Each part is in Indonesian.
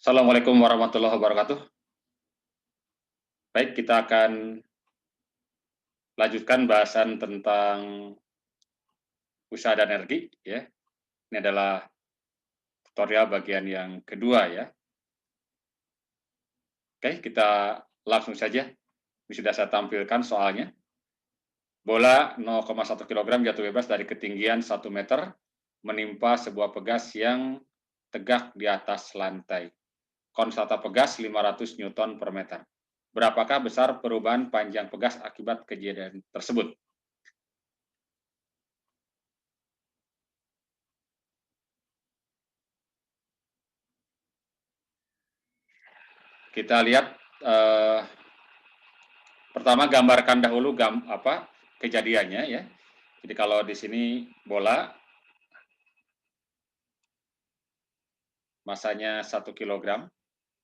Assalamualaikum warahmatullahi wabarakatuh. Baik, kita akan lanjutkan bahasan tentang usaha dan energi, ya. Ini adalah tutorial bagian yang kedua, ya. Oke, kita langsung saja. Ini sudah saya tampilkan soalnya. Bola 0,1 kg jatuh bebas dari ketinggian 1 meter menimpa sebuah pegas yang tegak di atas lantai. Konstanta pegas 500 Newton per meter. Berapakah besar perubahan panjang pegas akibat kejadian tersebut? Kita lihat pertama gambarkan dahulu kejadiannya, ya. Jadi kalau di sini bola masanya 1 kg,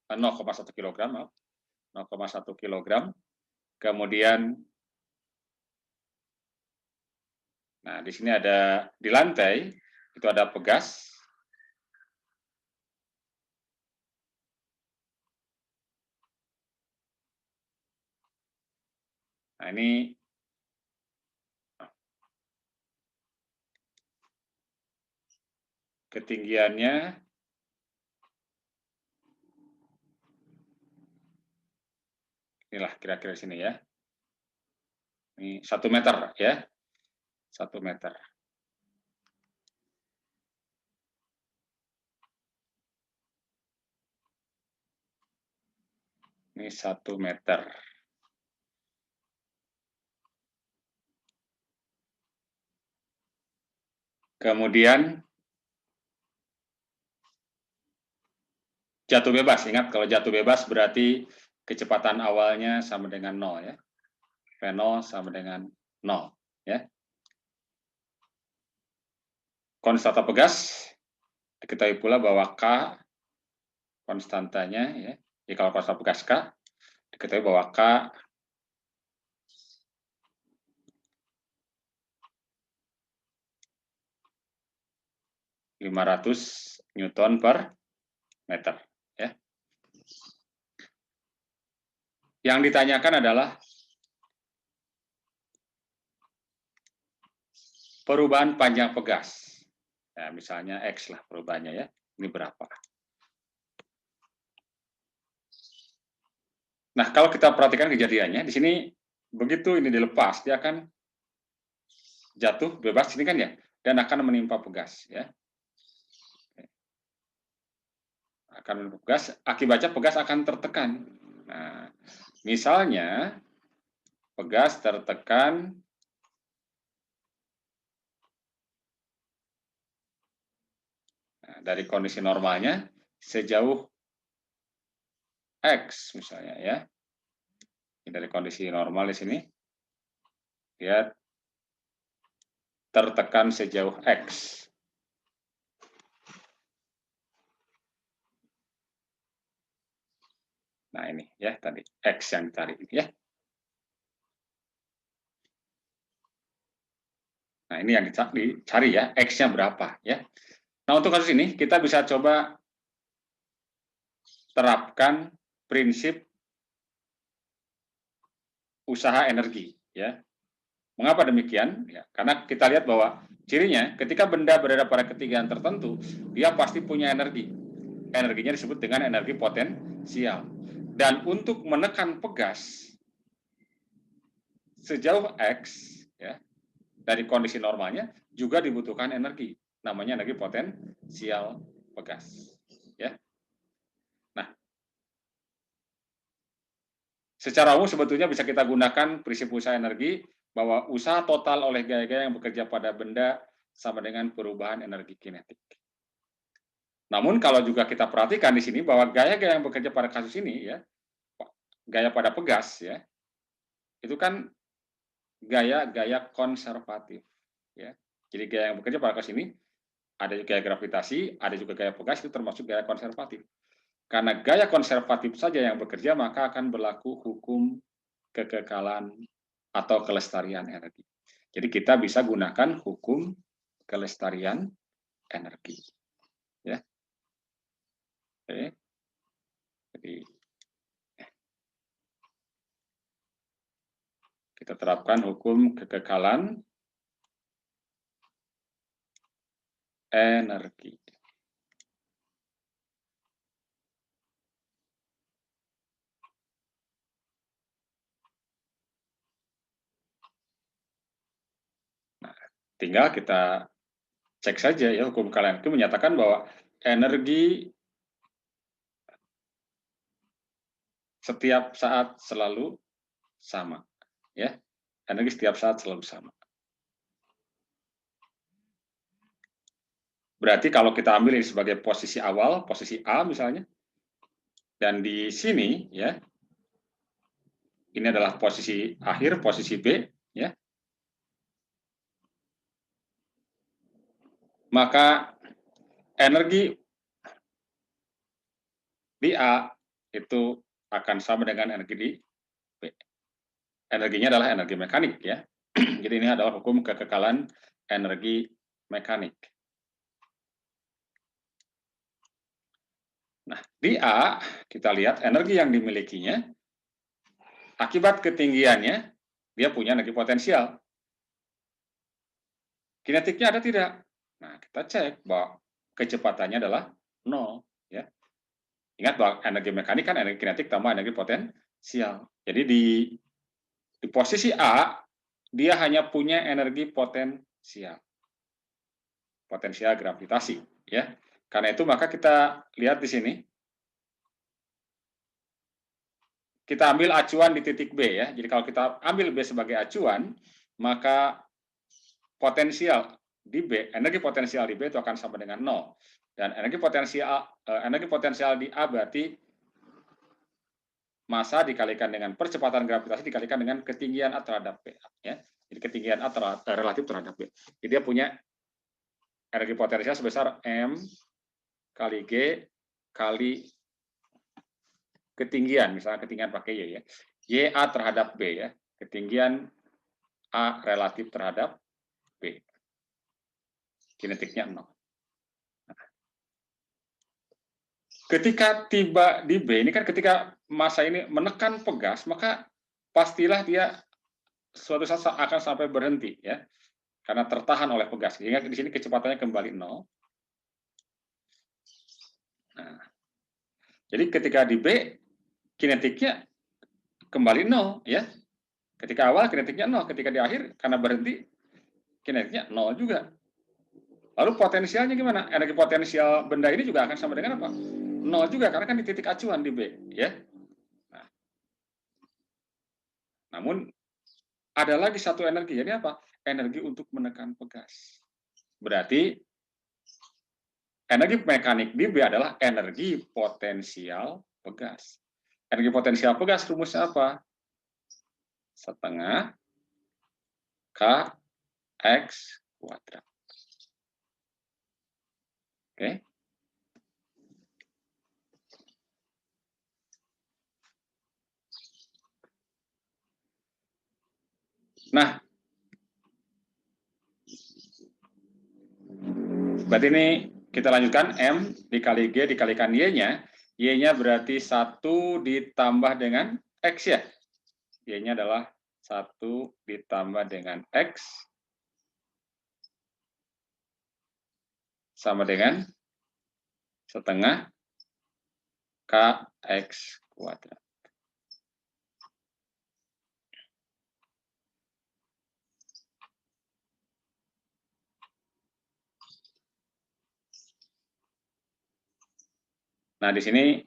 0,1 kg, maaf, 0,1 kg. Kemudian, nah di sini ada di lantai itu ada pegas. Nah ini ketinggiannya inilah kira-kira di sini, ya. Ini 1 meter, ya. 1 meter. Ini 1 meter. Kemudian jatuh bebas. Ingat, kalau jatuh bebas berarti kecepatan awalnya sama dengan 0, ya. V0 sama dengan 0, ya. Konstanta pegas, diketahui pula bahwa K konstantanya, ya. Jadi kalau konstanta pegas K, diketahui bahwa K (500 Newton per meter, ya. Yang ditanyakan adalah perubahan panjang pegas. Ya, misalnya X lah perubahannya, ya. Ini berapa? Nah, kalau kita perhatikan kejadiannya, di sini begitu ini dilepas, dia akan jatuh bebas ini kan, ya, dan akan menimpa pegas, ya. Akan menimpa pegas, akibatnya pegas akan tertekan. Nah, misalnya pegas tertekan dari kondisi normalnya sejauh X misalnya, ya. Ini dari kondisi normal di sini dia tertekan sejauh X. Nah ini, ya, tadi X yang dicari, ya. Nah ini yang dicari, ya, X-nya berapa, ya. Nah untuk kasus ini kita bisa coba terapkan prinsip usaha energi, ya. Mengapa demikian? Ya, karena kita lihat bahwa cirinya ketika benda berada pada ketinggian tertentu, dia pasti punya energi. Energinya disebut dengan energi potensial. Dan untuk menekan pegas sejauh X, ya, dari kondisi normalnya juga dibutuhkan energi, namanya energi potensial pegas, ya. Nah, secara umum sebetulnya bisa kita gunakan prinsip usaha energi bahwa usaha total oleh gaya-gaya yang bekerja pada benda sama dengan perubahan energi kinetik. Namun kalau juga kita perhatikan di sini bahwa gaya-gaya yang bekerja pada kasus ini, ya, gaya pada pegas, ya, itu kan gaya-gaya konservatif, ya. Jadi gaya yang bekerja pada kasus ini ada gaya gravitasi, ada juga gaya pegas, itu termasuk gaya konservatif. Karena gaya konservatif saja yang bekerja, maka akan berlaku hukum kekekalan atau kelestarian energi. Jadi kita bisa gunakan hukum kelestarian energi, ya. Oke. Kita terapkan hukum kekekalan energi. Nah, tinggal kita cek saja ya, hukum kekekalan itu menyatakan bahwa energi setiap saat selalu sama, ya. Energi setiap saat selalu sama. Berarti kalau kita ambil ini sebagai posisi awal, posisi A misalnya, dan di sini ya, ini adalah posisi akhir, posisi B, ya. Maka energi di A itu akan sama dengan energi di B. Energinya adalah energi mekanik ya. Jadi ini adalah hukum kekekalan energi mekanik. Nah, di A kita lihat energi yang dimilikinya akibat ketinggiannya dia punya energi potensial. Kinetiknya ada tidak? Nah, kita cek bahwa kecepatannya adalah 0 ya. Ingat bahwa energi mekanik kan energi kinetik tambah energi potensial. Jadi di posisi A dia hanya punya energi potensial. Potensial gravitasi ya. Karena itu maka kita lihat di sini. Kita ambil acuan di titik B ya. Jadi kalau kita ambil B sebagai acuan, maka potensial di B, energi potensial di B itu akan sama dengan 0. Dan energi potensial di A berarti massa dikalikan dengan percepatan gravitasi dikalikan dengan ketinggian A terhadap B ya. Jadi ketinggian A relatif terhadap B. Jadi dia punya energi potensial sebesar M kali G kali ketinggian, misalnya ketinggian pakai Y ya. YA terhadap B ya. Ketinggian A relatif terhadap B. Kinetiknya 0. Ketika tiba di B, ini kan ketika massa ini menekan pegas, maka pastilah dia suatu saat akan sampai berhenti ya. Karena tertahan oleh pegas. Sehingga di sini kecepatannya kembali 0. Nah, jadi ketika di B, kinetiknya kembali 0 ya. Ketika awal kinetiknya 0, ketika di akhir karena berhenti kinetiknya 0 juga. Lalu potensialnya gimana? Energi potensial benda ini juga akan sama dengan apa? 0 juga karena kan di titik acuan di B ya. Nah, namun ada lagi satu energi, jadi apa? Energi untuk menekan pegas. Berarti energi mekanik di B adalah energi potensial pegas. Energi potensial pegas rumusnya apa? Setengah Kx kuadrat. Oke. Nah, berarti ini kita lanjutkan M dikali G dikalikan Y-nya. Y-nya berarti 1 ditambah dengan X ya. Y-nya adalah 1 ditambah dengan X sama dengan setengah Kx kuadrat. Nah, di sini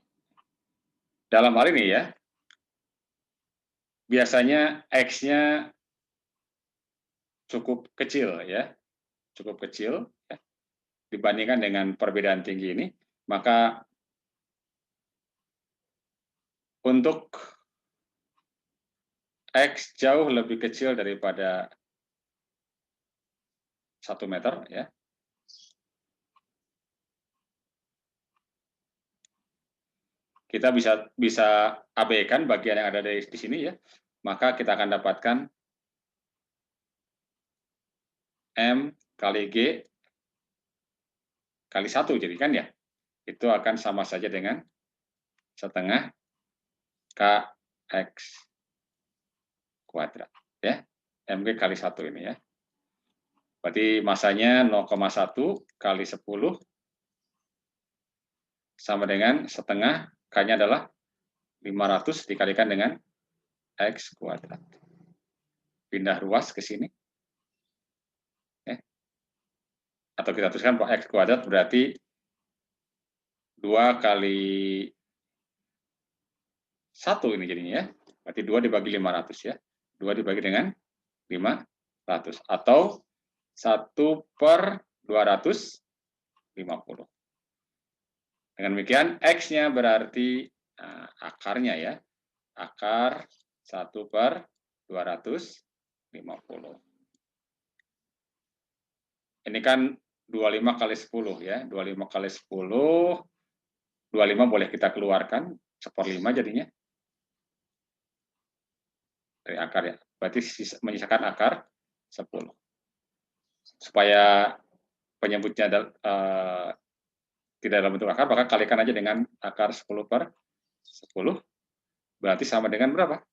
dalam hal ini ya, biasanya X-nya cukup kecil ya, cukup kecil ya, dibandingkan dengan perbedaan tinggi ini, maka untuk X jauh lebih kecil daripada 1 meter ya. Kita bisa abaikan bagian yang ada di sini ya. Maka kita akan dapatkan M kali G kali 1 jadi kan ya. Itu akan sama saja dengan setengah kx kuadrat ya. mg kali 1 ini ya. Berarti masanya 0,1 kali 10 sama dengan setengah, K-nya adalah 500 dikalikan dengan X kuadrat. Pindah ruas ke sini. Atau kita tuliskan X kuadrat berarti 2 kali 1 ini jadinya ya. Berarti 2 dibagi 500 ya. 2 dibagi dengan 500. Atau 1/250. Dengan demikian, X-nya berarti akarnya ya. Akar 1/250. Ini kan 25 kali 10 ya. 25 kali 10, 25 boleh kita keluarkan, 1/5 jadinya. Dari akar ya. Berarti menyisakan akar 10. Supaya penyebutnya tidak dalam bentuk akar, maka kalikan aja dengan akar 10/10. Berarti sama dengan berapa?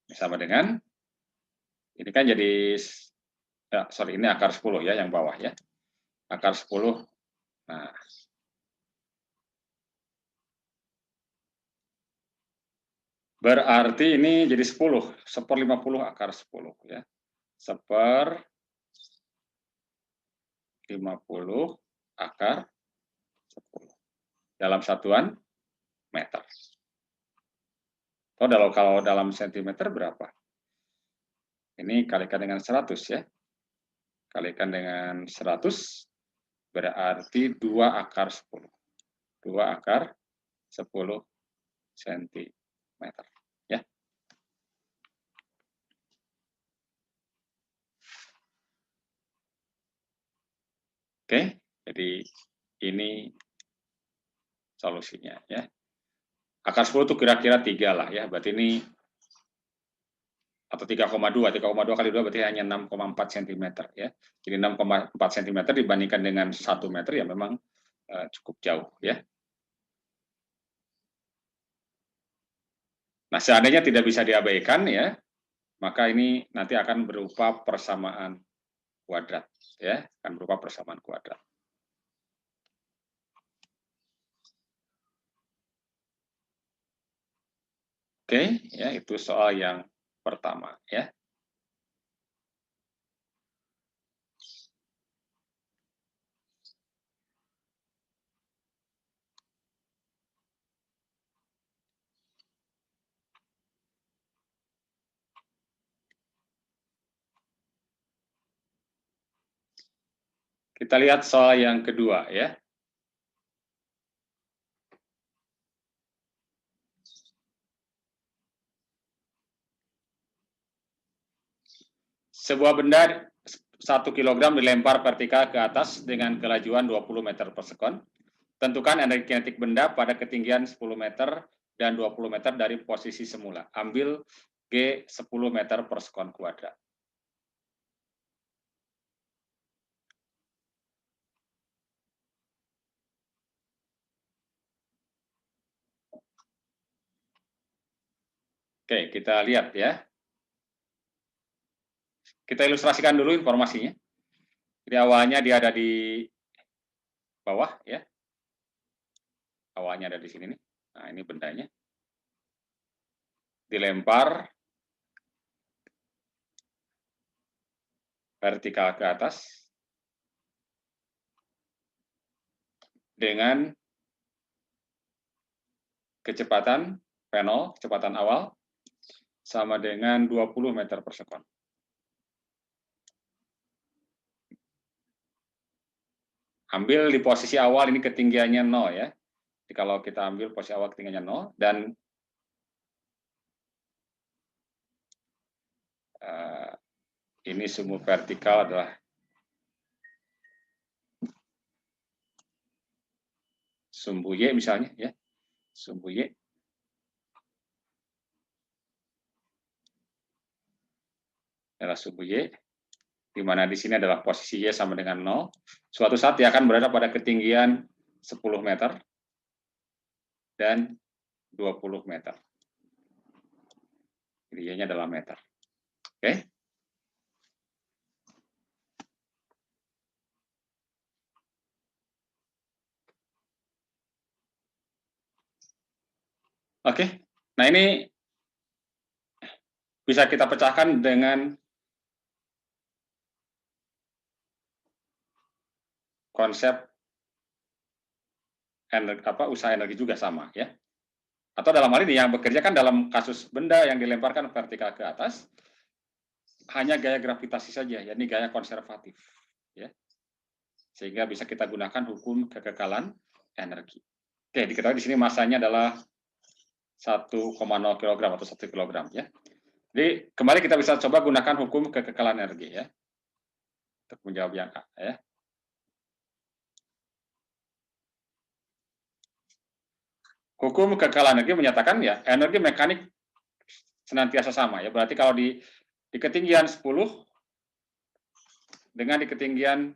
Sama dengan, ini kan jadi, ini akar 10 ya, yang bawah ya. Akar 10, nah. Berarti ini jadi 10, 1/50 akar 10 ya. 1/50 akar 10. Dalam satuan meter. Kalau dalam sentimeter berapa? Ini kalikan dengan 100 ya. Kalikan dengan 100 berarti 2 akar 10. 2 akar 10 sentimeter. Ya. Oke, jadi ini solusinya ya. Akar 10 itu kira-kira 3 lah ya. Berarti ini atau 3,2 kali 2 berarti hanya 6,4 cm ya. Jadi 6,4 cm dibandingkan dengan 1 meter ya memang cukup jauh ya. Nah, seandainya tidak bisa diabaikan ya, maka ini nanti akan berupa persamaan kuadrat ya, akan berupa persamaan kuadrat. Oke, ya itu soal yang pertama ya. Kita lihat soal yang kedua ya. Sebuah benda 1 kg dilempar vertikal ke atas dengan kelajuan 20 meter per sekon. Tentukan energi kinetik benda pada ketinggian 10 meter dan 20 meter dari posisi semula. Ambil G 10 meter per sekon kuadrat. Oke, kita lihat ya. Kita ilustrasikan dulu informasinya. Jadi awalnya dia ada di bawah ya. Awalnya ada di sini nih. Nah, ini bendanya. Dilempar vertikal ke atas dengan kecepatan V0, kecepatan awal, sama dengan 20 meter per sekon. Ambil di posisi awal ini ketinggiannya 0 ya. Jadi kalau kita ambil posisi awal ketinggiannya 0 dan ini sumbu vertikal adalah sumbu Y misalnya ya. Sumbu Y. Adalah sumbu Y, di mana di sini adalah posisi Y sama dengan 0. Suatu saat dia akan berada pada ketinggian 10 meter dan 20 meter. Jadi Y-nya adalah meter. Oke. Oke. Nah, ini bisa kita pecahkan dengan konsep usaha energi juga sama, ya. Atau dalam hal ini yang bekerja kan dalam kasus benda yang dilemparkan vertikal ke atas, hanya gaya gravitasi saja, yakni gaya konservatif, ya. Sehingga bisa kita gunakan hukum kekekalan energi. Oke, diketahui di sini masanya adalah 1,0 kg atau 1 kg, ya. Jadi kembali kita bisa coba gunakan hukum kekekalan energi, ya, untuk menjawab yang A, ya. Hukum kekekalan energi menyatakan ya energi mekanik senantiasa sama, ya. Berarti kalau di ketinggian 10 dengan di ketinggian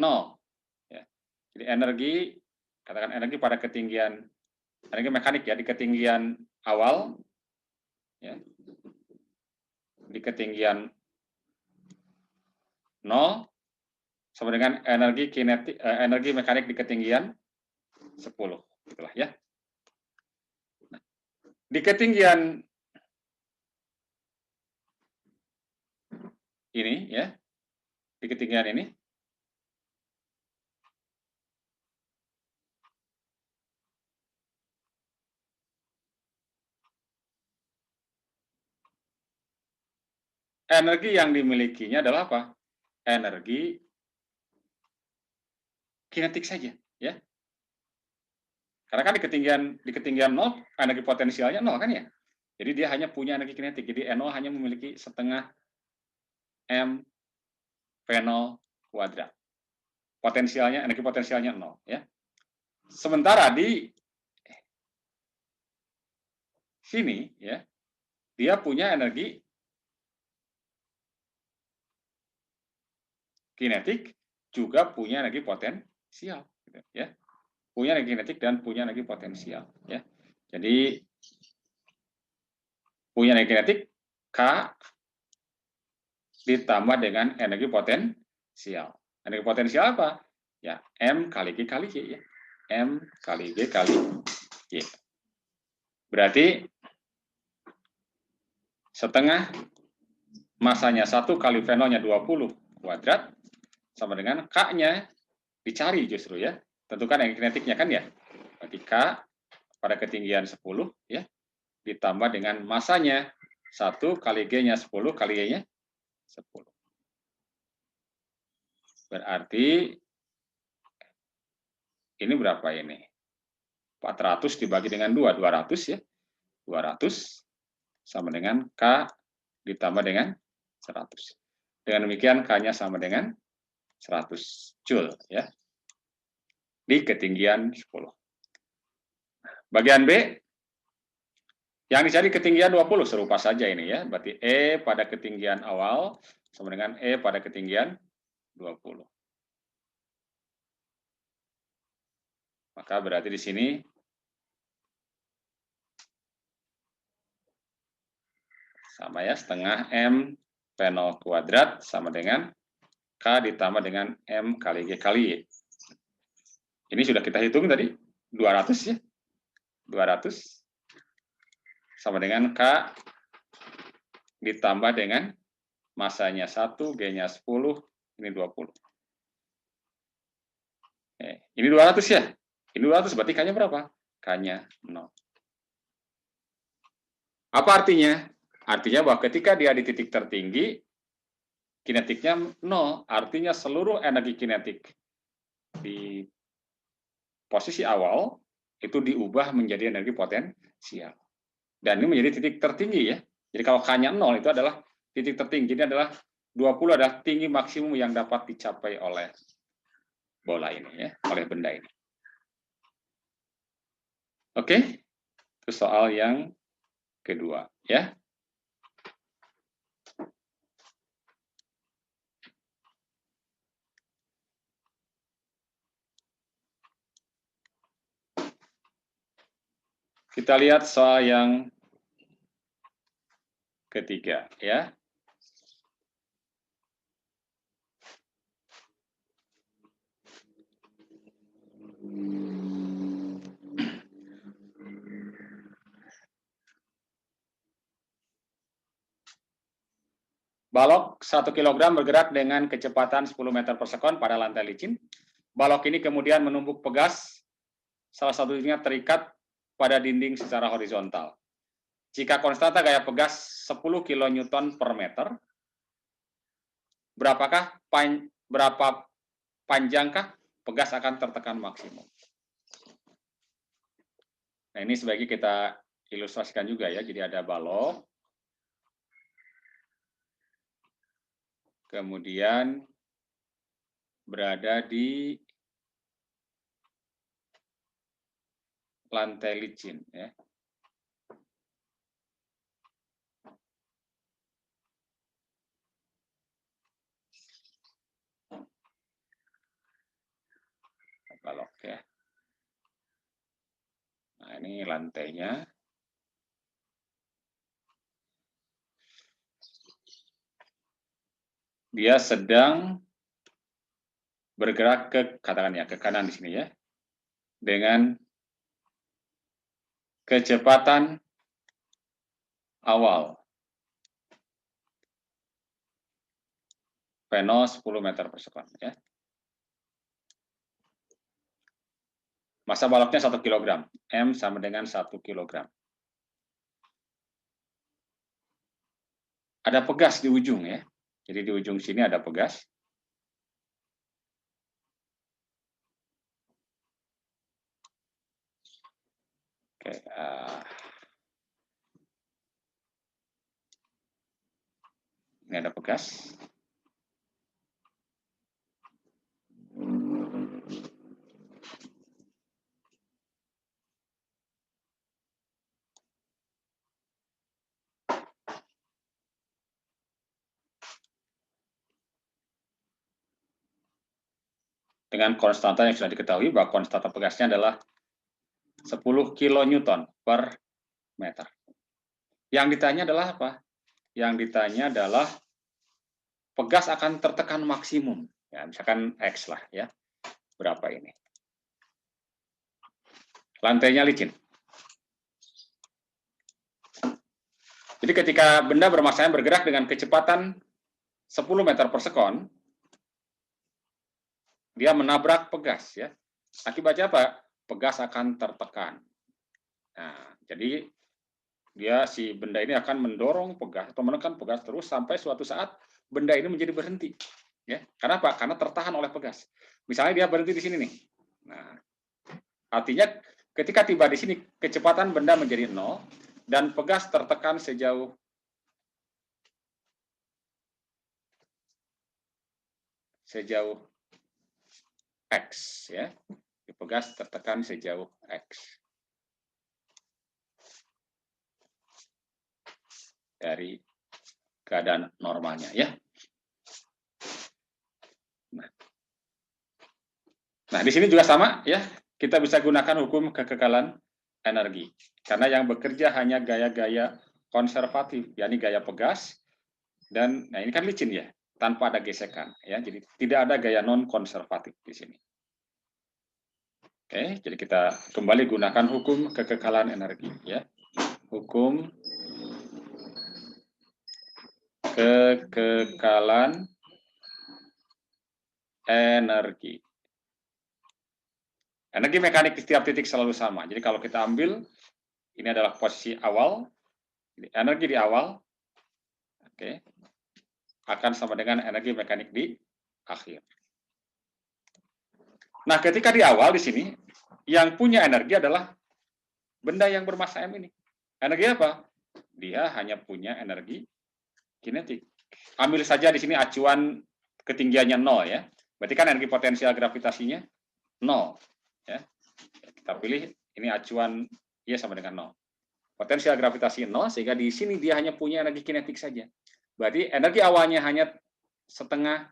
0, ya. Jadi energi, katakan energi pada ketinggian, energi mekanik ya, di ketinggian awal, ya, di ketinggian 0 sama dengan energi kinetik, energi mekanik di ketinggian 10, itulah, ya. Nah, di ketinggian ini, ya, di ketinggian ini, energi yang dimilikinya adalah apa? Energi kinetik saja, ya. Karena kan di ketinggian 0, energi potensialnya 0 kan, ya. Jadi dia hanya punya energi kinetik. Jadi NO hanya memiliki setengah M V0 kuadrat. Potensialnya, energi potensialnya 0, ya. Sementara di sini, ya, dia punya energi kinetik, juga punya energi potensial, gitu, ya. Punya energi kinetik dan punya energi potensial, ya. Jadi punya energi kinetik K ditambah dengan energi potensial. Energi potensial apa? Ya, M kali G kali Y, ya. M kali G kali Y. Berarti setengah masanya 1 kali V0-nya 20 kuadrat sama dengan K-nya dicari justru, ya. Tentukan energi kinetiknya kan, ya. Berarti K pada ketinggian 10, ya, ditambah dengan masanya 1 kali G-nya 10 kali Y-nya 10. Berarti ini berapa ini? 400 dibagi dengan 2, 200, ya. 200 sama dengan K ditambah dengan 100. Dengan demikian K-nya sama dengan 100 Joule, ya. Di ketinggian 10. Bagian B, yang dicari ketinggian 20, serupa saja ini, ya. Berarti E pada ketinggian awal sama dengan E pada ketinggian 20. Maka berarti di sini sama, ya, setengah M V0 kuadrat sama dengan K ditambah dengan M kali G kali Y. Ini sudah kita hitung tadi, 200, ya. 200 sama dengan K ditambah dengan masanya 1, G-nya 10, ini 20. Ini 200, ya. Ini 200, berarti K-nya berapa? K-nya 0. Apa artinya? Artinya bahwa ketika dia di titik tertinggi, kinetiknya 0. Artinya seluruh energi kinetik di posisi awal itu diubah menjadi energi potensial. Dan ini menjadi titik tertinggi, ya. Jadi kalau K-nya 0 itu adalah titik tertinggi. Ini adalah 20 adalah tinggi maksimum yang dapat dicapai oleh bola ini, ya, oleh benda ini. Oke, itu soal yang kedua, ya. Kita lihat soal yang ketiga, ya. Balok 1 kg bergerak dengan kecepatan 10 meter per sekon pada lantai licin. Balok ini kemudian menumpuk pegas, salah satunya terikat pada dinding secara horizontal. Jika konstanta gaya pegas 10 kN per meter, berapa panjangkah pegas akan tertekan maksimum? Nah, ini sebaiknya kita ilustrasikan juga ya. Jadi ada balok, kemudian berada di lantai licin, ya. Balok, ya. Nah, ini lantainya. Dia sedang bergerak ke kanan di sini, ya, dengan kecepatan awal V0 10 meter per sekon, ya. Massa baloknya 1 kg, M sama dengan 1 kg. Ada pegas di ujung, ya. Jadi di ujung sini ada pegas. Oke, ini ada pegas. Dengan konstanta yang sudah diketahui bahwa konstanta pegasnya adalah 10 kN per meter. Yang ditanya adalah apa? Yang ditanya adalah pegas akan tertekan maksimum. Ya, misalkan X lah, ya. Berapa ini? Lantainya licin. Jadi ketika benda bermassanya bergerak dengan kecepatan 10 meter per sekon, dia menabrak pegas, ya. Akibatnya apa? Pegas akan tertekan. Nah, jadi si benda ini akan mendorong pegas atau menekan pegas terus sampai suatu saat benda ini menjadi berhenti. Ya, karena apa? Karena tertahan oleh pegas. Misalnya dia berhenti di sini nih. Nah, artinya ketika tiba di sini kecepatan benda menjadi 0 dan pegas tertekan sejauh X, ya. Pegas tertekan sejauh X dari keadaan normalnya, ya. Nah, di sini juga sama, ya. Kita bisa gunakan hukum kekekalan energi. Karena yang bekerja hanya gaya-gaya konservatif, yakni gaya pegas, dan nah ini kan licin, ya, tanpa ada gesekan, ya. Jadi tidak ada gaya non konservatif di sini. Oke, jadi kita kembali gunakan hukum kekekalan energi, ya. Hukum kekekalan energi. Energi mekanik di setiap titik selalu sama. Jadi kalau kita ambil, ini adalah posisi awal, energi di awal, oke, akan sama dengan energi mekanik di akhir. Nah, ketika di awal di sini, yang punya energi adalah benda yang bermassa M ini. Energi apa? Dia hanya punya energi kinetik. Ambil saja di sini acuan ketinggiannya 0, ya. Berarti kan energi potensial gravitasinya 0, ya. Kita pilih ini acuan Y sama dengan 0. Potensial gravitasi 0, sehingga di sini dia hanya punya energi kinetik saja. Berarti energi awalnya hanya setengah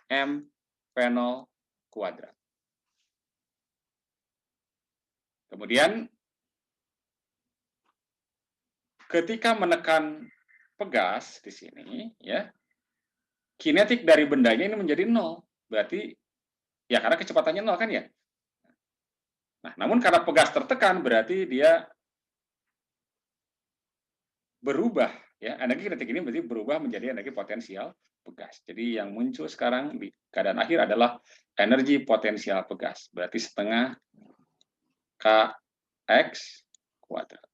M V0 kuadrat. Kemudian ketika menekan pegas di sini, ya, kinetik dari bendanya ini menjadi 0. Berarti, ya karena kecepatannya 0 kan ya? Nah, namun karena pegas tertekan, berarti dia berubah, ya, energi kinetik ini berarti berubah menjadi energi potensial pegas. Jadi yang muncul sekarang di keadaan akhir adalah energi potensial pegas. Berarti setengah Kx kuadrat.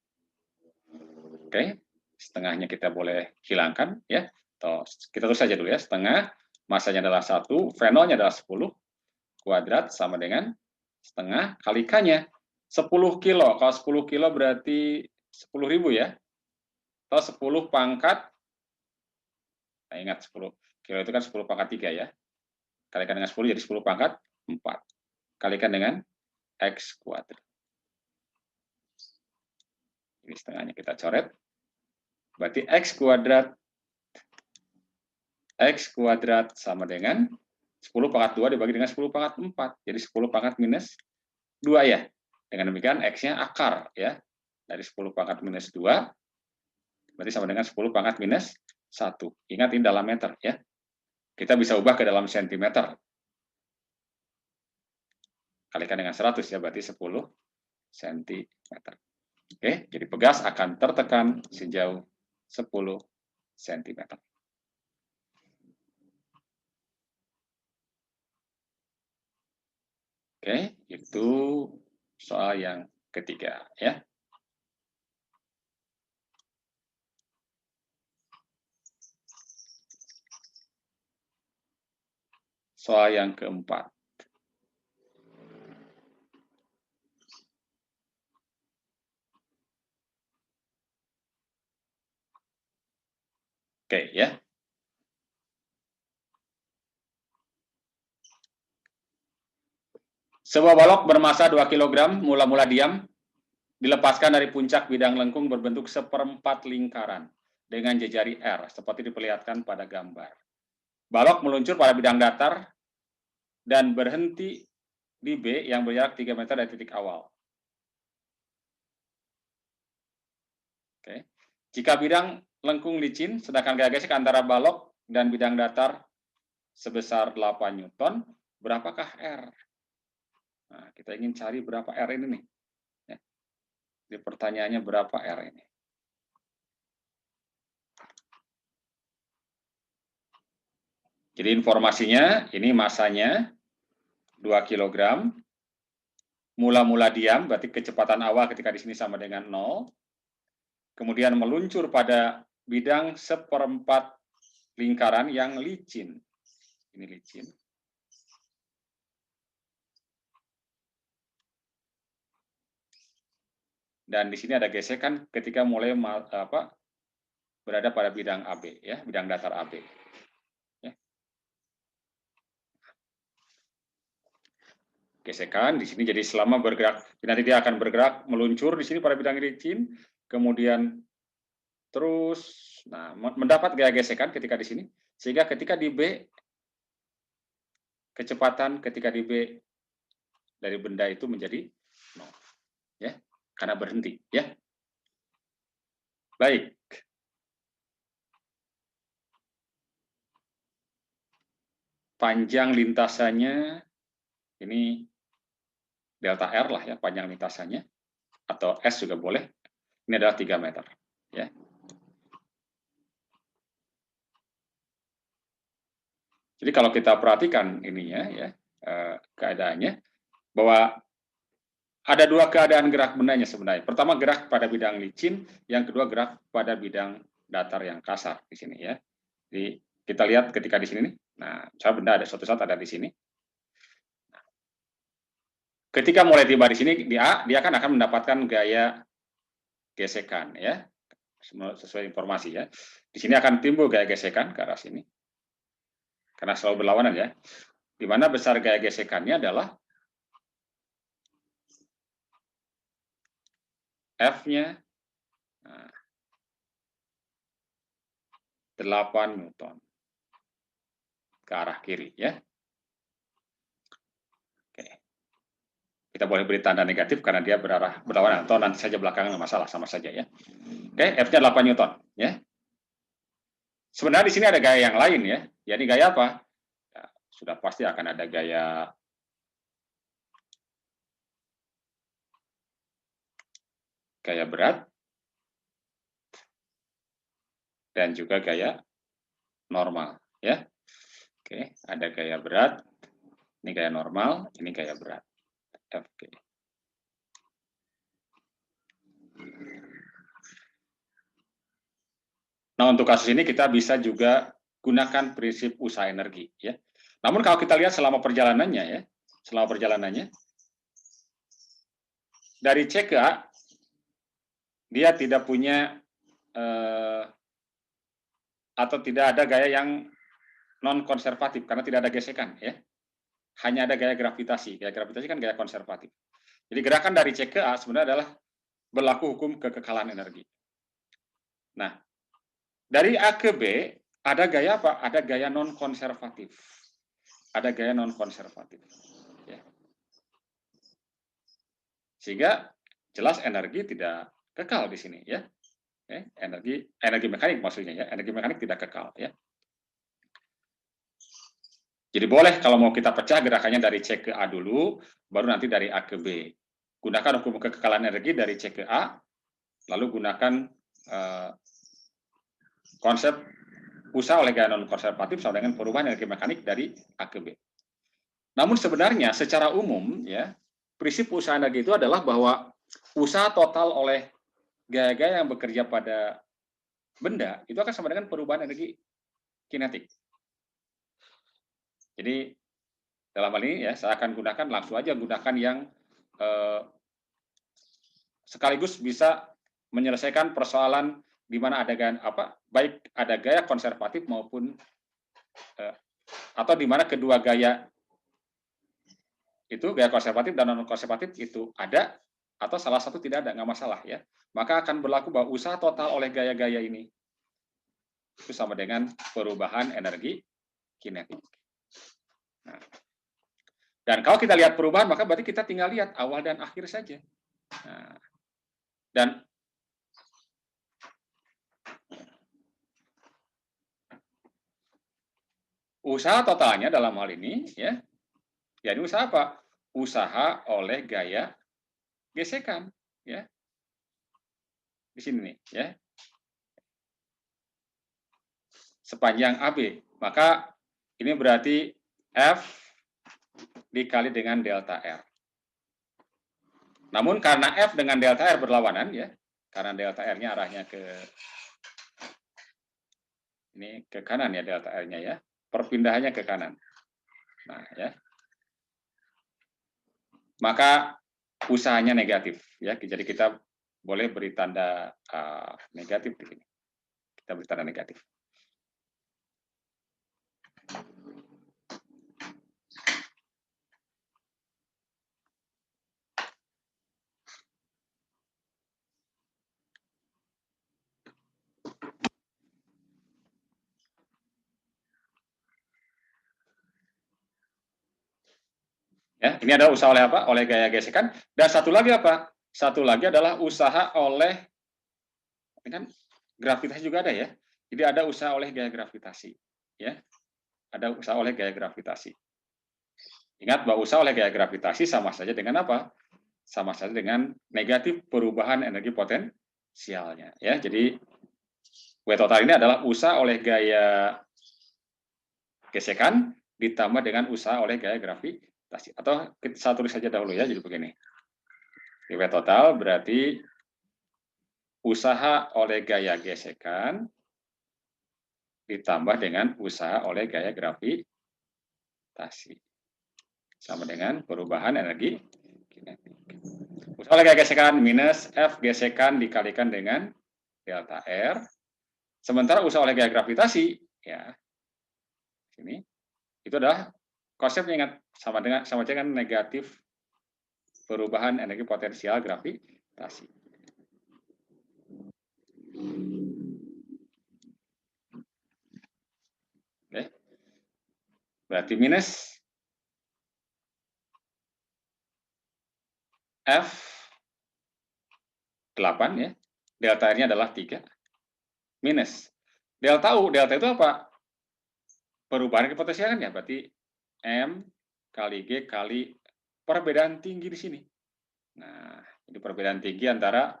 Oke, setengahnya kita boleh hilangkan, ya. Atau kita terus saja dulu ya, setengah, masanya adalah 1, V0-nya adalah 10, kuadrat sama dengan setengah kalikannya 10 kilo. Kalau 10 kilo berarti 10.000 ya. Atau 10 pangkat, nah ingat 10 kilo itu kan 10 pangkat 3 ya. Kalikan dengan 10 jadi 10 pangkat 4. Kalikan dengan X kuadrat. Ini setengahnya kita coret. Berarti X kuadrat sama dengan 10 pangkat 2 dibagi dengan 10 pangkat 4. Jadi 10 pangkat minus 2 ya. Dengan demikian X-nya akar ya. Dari 10 pangkat minus 2, berarti sama dengan 10 pangkat minus 1. Ingat ini dalam meter ya. Kita bisa ubah ke dalam sentimeter. Kalikan dengan 100 ya, berarti 10 cm. Oke, jadi pegas akan tertekan sejauh 10 cm. Oke, itu soal yang ketiga ya. Soal yang keempat. Oke ya. Sebuah balok bermasa 2 kg mula-mula diam dilepaskan dari puncak bidang lengkung berbentuk seperempat lingkaran dengan jejari R seperti diperlihatkan pada gambar. Balok meluncur pada bidang datar dan berhenti di B yang berjarak 3 meter dari titik awal. Oke. Jika bidang lengkung licin, sedangkan gaya gesek antara balok dan bidang datar sebesar 8 Newton, berapakah R? Nah, kita ingin cari berapa R ini nih. Ya. Jadi pertanyaannya berapa R ini? Jadi informasinya, ini masanya 2 kg, mula-mula diam, berarti kecepatan awal ketika di sini sama dengan 0, kemudian meluncur pada bidang seperempat lingkaran yang licin. Ini licin. Dan di sini ada gesekan ketika mulai berada pada bidang AB, ya, bidang datar AB. Ya. Gesekan di sini jadi selama bergerak, nanti dia akan bergerak meluncur di sini pada bidang licin, kemudian terus, nah, mendapat gaya gesekan ketika di sini, sehingga ketika di B, kecepatan ketika di B dari benda itu menjadi 0, ya, karena berhenti, ya. Baik. Panjang lintasannya ini delta R lah ya, panjang lintasannya, atau S juga boleh. Ini adalah 3 meter, ya. Jadi kalau kita perhatikan ininya ya, keadaannya bahwa ada dua keadaan gerak bendanya sebenarnya. Pertama gerak pada bidang licin, yang kedua gerak pada bidang datar yang kasar di sini ya. Jadi kita lihat ketika di sini nih. Nah, misalnya benda ada suatu saat ada di sini. Ketika mulai tiba di sini dia akan mendapatkan gaya gesekan ya. Sesuai informasi ya. Di sini akan timbul gaya gesekan ke arah sini. Karena selalu berlawanan ya. Di mana besar gaya gesekannya adalah F-nya 8 Newton ke arah kiri ya. Oke. Kita boleh beri tanda negatif karena dia berlawanan, atau nanti saja belakangan masalah, sama saja ya. Oke, F-nya 8 Newton ya. Sebenarnya di sini ada gaya yang lain ya. Jadi gaya apa? Ya, sudah pasti akan ada gaya berat dan juga gaya normal ya. Oke, ada gaya berat, ini gaya normal, ini gaya berat. Oke. Nah, untuk kasus ini kita bisa juga gunakan prinsip usaha energi ya. Namun kalau kita lihat selama perjalanannya ya, dari C ke A dia tidak punya atau tidak ada gaya yang non konservatif karena tidak ada gesekan ya. Hanya ada gaya gravitasi. Gaya gravitasi kan gaya konservatif. Jadi gerakan dari C ke A sebenarnya adalah berlaku hukum kekekalan energi. Nah, dari A ke B ada gaya apa? Ada gaya non konservatif. Ada gaya non konservatif. Ya. Sehingga jelas energi tidak kekal di sini ya. Energi mekanik maksudnya ya. Energi mekanik tidak kekal ya. Jadi boleh kalau mau kita pecah gerakannya dari C ke A dulu, baru nanti dari A ke B. Gunakan hukum kekekalan energi dari C ke A, lalu gunakan konsep usaha oleh gaya non konservatif sama dengan perubahan energi mekanik dari A ke B. Namun sebenarnya secara umum ya, prinsip usaha energi itu adalah bahwa usaha total oleh gaya-gaya yang bekerja pada benda itu akan sama dengan perubahan energi kinetik. Jadi dalam hal ini ya saya akan gunakan langsung aja gunakan yang sekaligus bisa menyelesaikan persoalan di mana ada gaya baik ada gaya konservatif maupun atau di mana kedua gaya itu gaya konservatif dan non konservatif itu ada atau salah satu tidak ada, nggak masalah ya. Maka akan berlaku bahwa usaha total oleh gaya-gaya ini itu sama dengan perubahan energi kinetik. Nah, dan kalau kita lihat perubahan maka berarti kita tinggal lihat awal dan akhir saja. Nah, dan usaha totalnya dalam hal ini ya, jadi usaha apa? Usaha oleh gaya gesekan ya. Di sini nih ya. Sepanjang AB. Maka ini berarti F dikali dengan delta R. Namun karena F dengan delta R berlawanan ya, karena delta R-nya arahnya ke ini ke kanan ya delta R-nya ya, perpindahannya ke kanan. Nah ya, maka usahanya negatif ya, jadi kita boleh beri tanda negatif di sini. Kita beri tanda negatif. Ya, ini ada usaha oleh apa? Oleh gaya gesekan. Dan satu lagi apa? Satu lagi adalah usaha oleh, ini kan gravitasi juga ada ya. Jadi ada usaha oleh gaya gravitasi. Ya, ada usaha oleh gaya gravitasi. Ingat bahwa usaha oleh gaya gravitasi sama saja dengan apa? Sama saja dengan negatif perubahan energi potensialnya. Ya, jadi W total ini adalah usaha oleh gaya gesekan ditambah dengan usaha oleh gaya gravitasi. Atau saya tulis saja dahulu ya, jadi begini. W total berarti usaha oleh gaya gesekan ditambah dengan usaha oleh gaya gravitasi. Sama dengan perubahan energi kinetik. Usaha oleh gaya gesekan minus F gesekan dikalikan dengan delta R. Sementara usaha oleh gaya gravitasi, ya, ini itu adalah konsepnya ingat sama dengan negatif perubahan energi potensial gravitasi. Oke. Berarti minus F8 ya. Delta R-nya adalah 3 minus delta U. Delta itu apa? Perubahan kepotensialan ya, berarti M kali G kali perbedaan tinggi di sini. Nah, ini perbedaan tinggi antara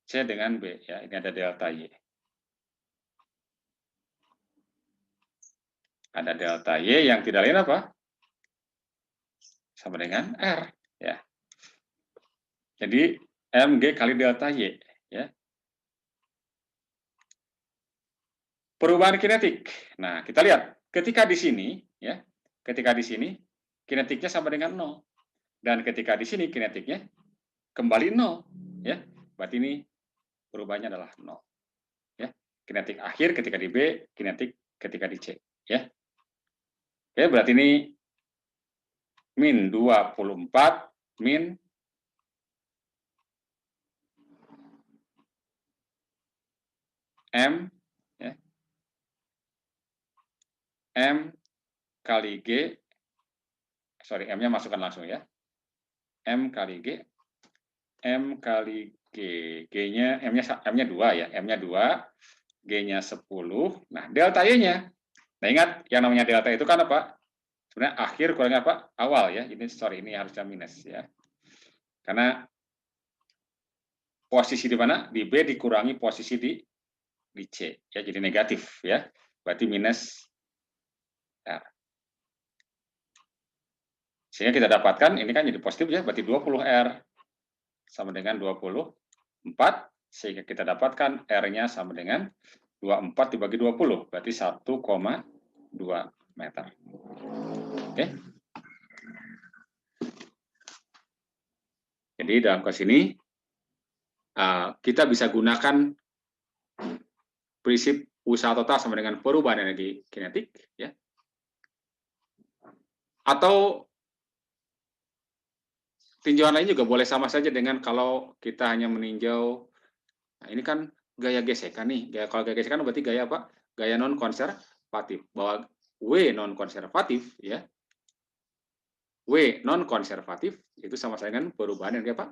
C dengan B ya. Ini ada delta Y. Ada delta Y yang tidak lain apa? Sama dengan R ya. Jadi MG kali delta Y ya. Perubahan kinetik. Nah, kita lihat ketika di sini ya, ketika di sini kinetiknya sama dengan 0 dan ketika di sini kinetiknya kembali 0 ya. Berarti ini perubahannya adalah 0 ya. Kinetik akhir ketika di B, kinetik ketika di C ya. Oke, berarti ini min 24 min M ya. M kali G, sorry, M-nya masukkan langsung ya. M kali G, M kali G, G-nya, M-nya 2 ya, M-nya 2, G-nya 10. Nah, delta Y-nya. Nah, ingat, yang namanya delta itu kan apa? Sebenarnya akhir kurangnya apa? Awal ya. Ini sorry, ini harusnya minus ya. Karena posisi di mana? Di B dikurangi posisi di C. Ya, jadi negatif ya. Berarti minus R. Sehingga kita dapatkan, ini kan jadi positif ya, berarti 20R sama dengan 24, sehingga kita dapatkan R-nya sama dengan 24 dibagi 20, berarti 1,2 meter. Oke. Jadi dalam kasus ini, kita bisa gunakan prinsip usaha total sama dengan perubahan energi kinetik, ya. Atau tinjauan lain juga boleh sama saja dengan kalau kita hanya meninjau, nah ini kan gaya gesekan nih, kalau gaya gesekan berarti gaya apa? Gaya non konservatif, bahwa W non konservatif ya, W non konservatif itu sama saja dengan perubahan energi apa?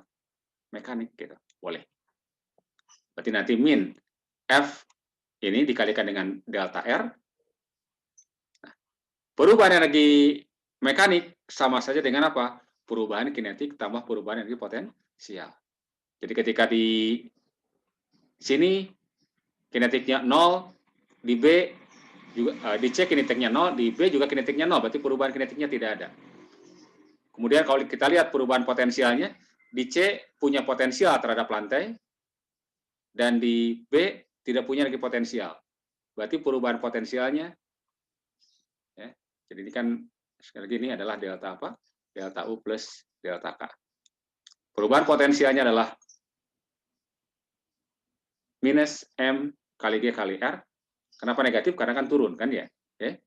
Mekanik gitu, boleh. Berarti nanti min F ini dikalikan dengan delta R. Nah, perubahan energi mekanik sama saja dengan apa? Perubahan kinetik tambah perubahan energi potensial. Jadi ketika di sini kinetiknya 0, di B juga di C kinetiknya 0, di B juga kinetiknya 0, berarti perubahan kinetiknya tidak ada. Kemudian kalau kita lihat perubahan potensialnya, di C punya potensial terhadap lantai, dan di B tidak punya lagi potensial. Berarti perubahan potensialnya, ya, jadi ini kan sekali lagi ini adalah delta apa? Delta U plus delta K. Perubahan potensialnya adalah minus M kali G kali R. Kenapa negatif? Karena kan turun kan ya. Oke.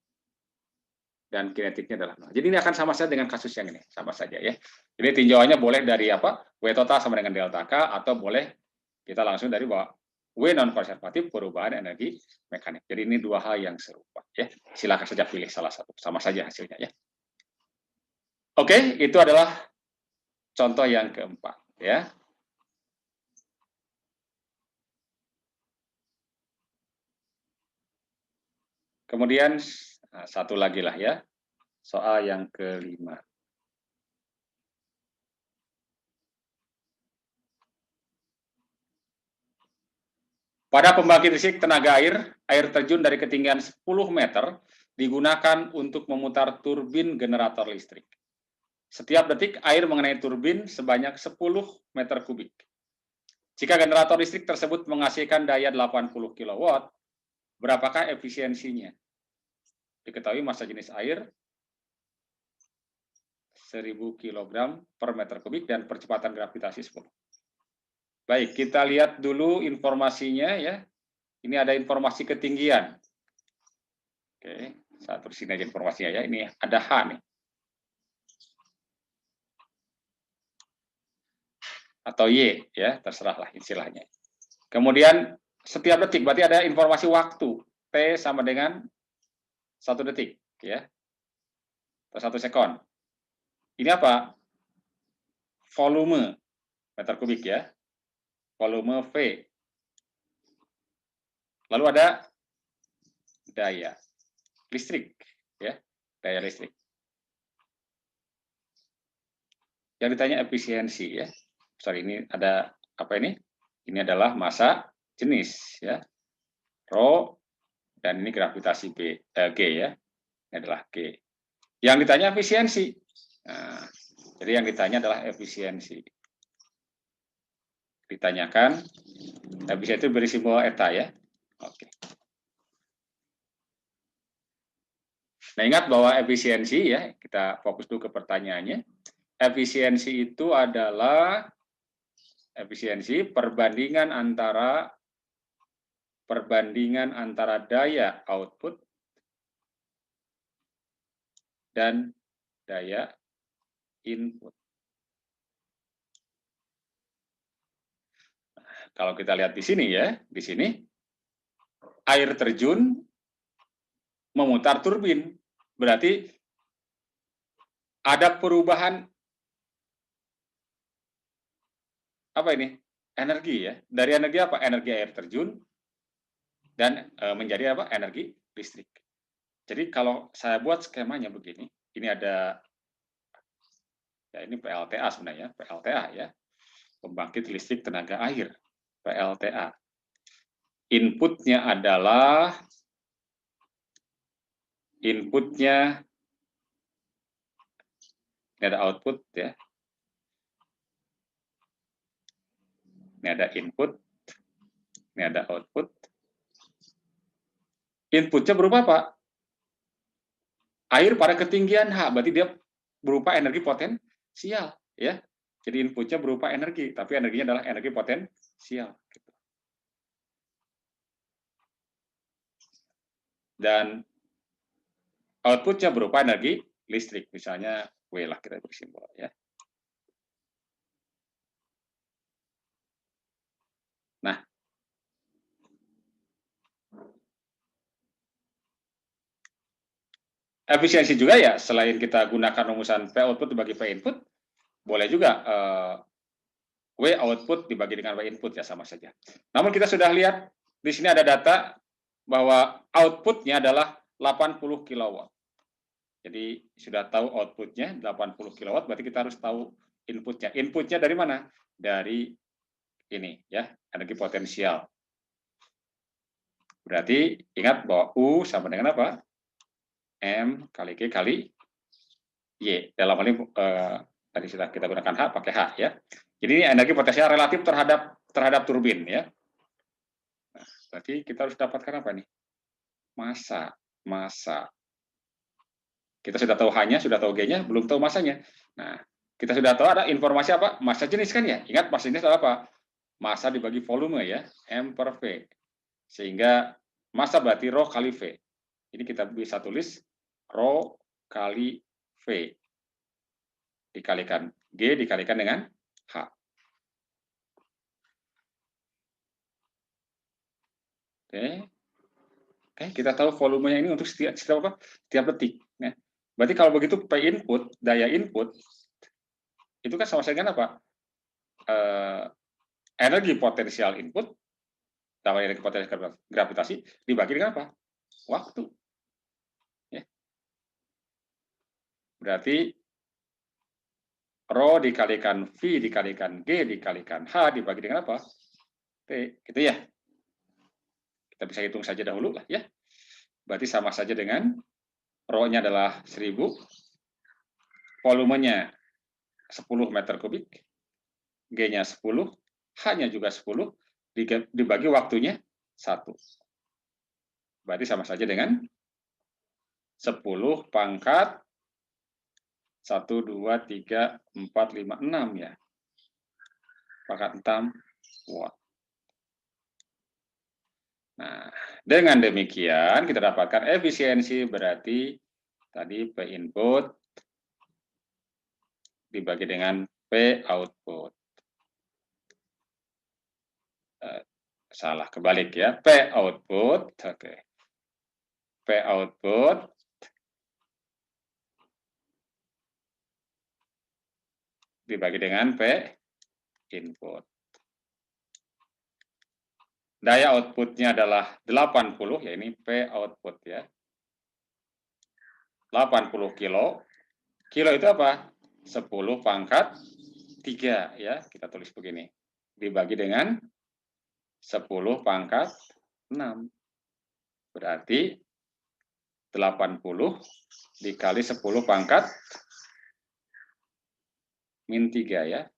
Dan kinetiknya adalah 0. Jadi ini akan sama saja dengan kasus yang ini, sama saja ya. Jadi tinjauannya boleh dari apa? W total sama dengan delta K, atau boleh kita langsung dari bahwa W non konservatif perubahan energi mekanik. Jadi ini dua hal yang serupa ya. Silakan saja pilih salah satu, sama saja hasilnya ya. Oke, itu adalah contoh yang keempat ya. Kemudian satu lagi lah ya, soal yang kelima. Pada pembangkit listrik tenaga air, air terjun dari ketinggian 10 meter digunakan untuk memutar turbin generator listrik. Setiap detik air mengenai turbin sebanyak 10 meter kubik. Jika generator listrik tersebut menghasilkan daya 80 kW, berapakah efisiensinya? Diketahui massa jenis air 1000 kg per meter kubik dan percepatan gravitasi 10. Baik, kita lihat dulu informasinya ya. Ini ada informasi ketinggian. Oke, saya tulisin aja informasinya ya. Ini ada H nih. Atau Y ya, terserahlah istilahnya. Kemudian setiap detik berarti ada informasi waktu. T sama dengan 1 detik ya. Atau 1 sekon. Ini apa? Volume meter kubik ya. Volume V. Lalu ada daya listrik ya, daya listrik. Yang ditanya efisiensi ya. Sorry, ini ada apa ini? Ini adalah massa jenis ya. Rho dan ini gravitasi G ya. Ini adalah G. Yang ditanya efisiensi. Nah, jadi yang ditanya adalah efisiensi. Ditanyakan efisiensi itu beri simbol eta ya. Oke. Nah, ingat bahwa efisiensi ya, kita fokus dulu ke pertanyaannya. Efisiensi itu adalah efisiensi perbandingan antara daya output dan daya input. Kalau kita lihat di sini ya, di sini air terjun memutar turbin. Berarti ada perubahan apa ini? Energi ya. Dari energi apa? Energi air terjun dan menjadi apa? Energi listrik. Jadi kalau saya buat skemanya begini, ini ada ya ini PLTA sebenarnya, PLTA ya. Pembangkit listrik tenaga air, PLTA. Inputnya ini ada output ya. Ini ada input, ini ada output. Inputnya berupa apa? Air pada ketinggian H, berarti dia berupa energi potensial ya. Jadi inputnya berupa energi, tapi energinya adalah energi potensial. Dan outputnya berupa energi listrik, misalnya W lah kita beri simbol ya. Nah, efisiensi juga ya, selain kita gunakan rumusan P output dibagi P input, boleh juga W output dibagi dengan W input ya, sama saja. Namun kita sudah lihat di sini ada data bahwa outputnya adalah 80 kW. Jadi sudah tahu outputnya 80 kW, berarti kita harus tahu inputnya. Inputnya dari mana? Dari ini ya, energi potensial. Berarti ingat bahwa U sama dengan apa? M kali G kali Y. Dalam hal ini tadi sudah kita gunakan H, pakai H ya. Jadi ini energi potensial relatif terhadap turbin ya. Nah, berarti kita harus dapatkan apa nih? Massa. Kita sudah tahu H-nya, sudah tahu G-nya, belum tahu massanya. Nah, kita sudah tahu ada informasi apa? Massa jenis kan ya. Ingat massa jenis adalah apa? Massa dibagi volume ya, M per V. Sehingga massa berarti rho kali V. Ini kita bisa tulis rho kali V dikalikan G dikalikan dengan H. Oke, kita tahu volumenya ini untuk setiap apa? Setiap detik. Ya. Berarti kalau begitu P input, daya input, itu kan sama saja dengan apa? Energi potensial input, tambah energi potensial gravitasi, dibagi dengan apa? Waktu. Ya. Berarti rho dikalikan V dikalikan G dikalikan H dibagi dengan apa? T, gitu ya. Kita bisa hitung saja dahulu lah ya. Berarti sama saja dengan rho-nya adalah 1000, volumenya 10 meter kubik, G-nya 10, H-nya juga 10, dibagi waktunya 1. Berarti sama saja dengan 10 pangkat 1, 2, 3, 4, 5, 6 ya. Pangkat 6 watt. Nah, dengan demikian kita dapatkan efisiensi berarti tadi P input dibagi dengan P output. Salah, kebalik ya. P output, oke. P output dibagi dengan P input. Daya outputnya adalah 80, ya ini P output ya. 80 kilo. Kilo itu apa? 10 pangkat 3 ya, kita tulis begini. Dibagi dengan 10 pangkat 6. Berarti 80 dikali 10 pangkat min 3 ya.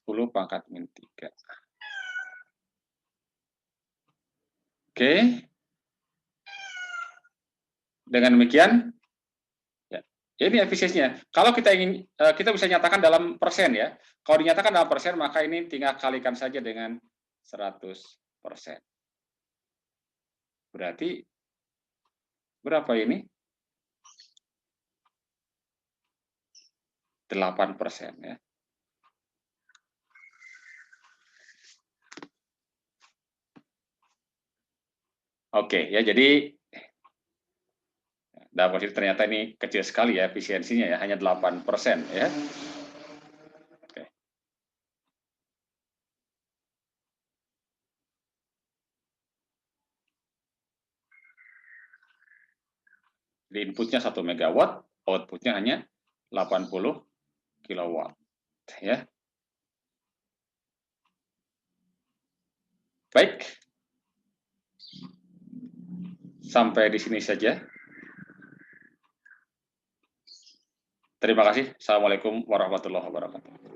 Pangkat min 3. Oke. Dengan demikian, ya, ini efisiensinya. Kalau kita ingin, kita bisa nyatakan dalam persen ya. Kalau dinyatakan dalam persen, maka ini tinggal kalikan saja dengan 100%. Berarti berapa ini? 8% ya. Oke, ya jadi dalam posisi ternyata ini kecil sekali ya efisiensinya ya, hanya 8% ya. Oke. Di inputnya 1 megawatt, outputnya hanya 80 kilowatt ya. Baik. Sampai di sini saja. Terima kasih. Assalamualaikum warahmatullahi wabarakatuh.